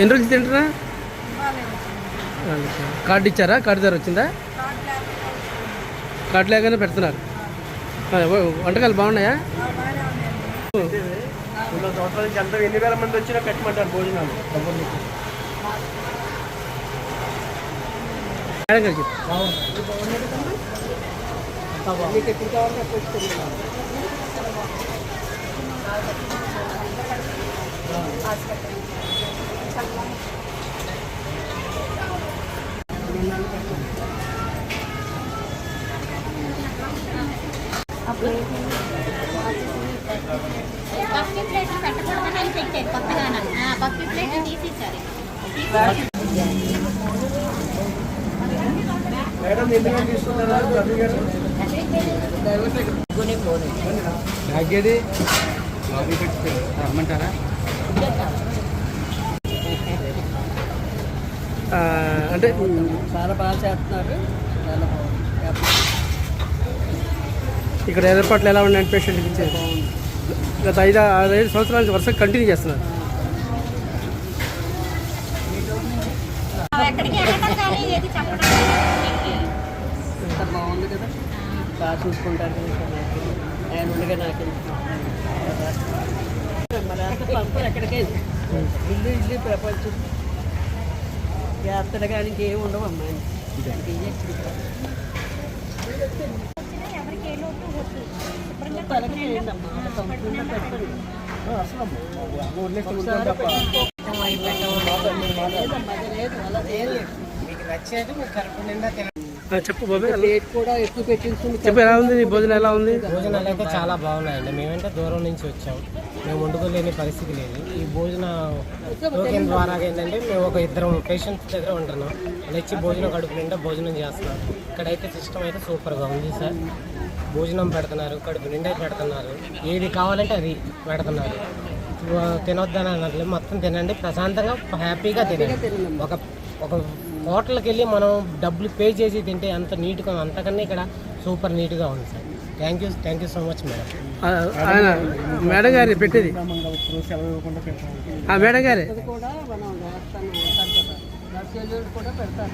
ఎన్ని రోజులు తింటున్నా? కార్డు ఇచ్చారా? కార్డు ధర వచ్చిందా? కార్డు లేకనే పెడుతున్నారు. వంటకాలు బాగున్నాయా? సంవత్సరాల నుంచి అంతా ఎన్ని వేల మంది వచ్చినా పెట్టమంటారు భోజనాలు. పప్పు ప్లేట్ పెట్టకూడదని పెట్టారు కొత్తగా. పప్పు ప్లేట్ తీసేసారు. రమ్మంటారా? అంటే చాలా బాగా చేస్తున్నారు. చాలా బాగుంది. ఇక్కడ ఏర్పాట్లు ఎలా ఉన్నాయి పేషెంట్కి ఇచ్చేది? గత 5 సంవత్సరాల నుంచి వరుసగా కంటిన్యూ చేస్తున్నారు. అంత బాగుంది కదా, బాగా చూసుకుంటారు కదా. ఆయన ఉండగా నాకు మరి అంత పంపరు ఎక్కడికైనా. ఇల్లు ప్రపంచం యాత్ర కానీ ఇంకేం ఉండవు అమ్మాయి. చెప్పు బాబాయ్, రేట్ కూడా ఎక్కువ పెట్టించుకుని చెప్పు ఎలా ఉంది నీ భోజనం? ఎలా ఉంది? భోజనాలు అయితే చాలా బాగున్నాయండి. మేమంటే దూరం నుంచి వచ్చాం, మేము వండుకోలేని పరిస్థితి లేదు. ఈ భోజన టోకెన్ ద్వారా ఏంటంటే మేము ఒక 2 పేషెంట్స్ దగ్గర ఉంటున్నాం. వచ్చి భోజనం కడుపు నిండా భోజనం చేస్తున్నాం. ఇక్కడైతే సిస్టమ్ అయితే సూపర్గా ఉంది సార్. భోజనం పెడుతున్నారు, కడుపు నిండా పెడుతున్నారు. ఏది కావాలంటే అది పెడుతున్నారు. తినొద్దని అన్నట్లు మొత్తం తినండి, ప్రశాంతంగా హ్యాపీగా తినండి. ఒక హోటల్కి వెళ్ళి మనం డబ్బులు పే చేసి తింటే ఎంత నీట్గా అంతకన్నా ఇక్కడ సూపర్ నీట్గా ఉంది sir. Thank you so much madam. ఆయన మేడం గారి పెట్టేది మేడం గారే కూడా మనం వేస్తాను కూడా పెడతారు.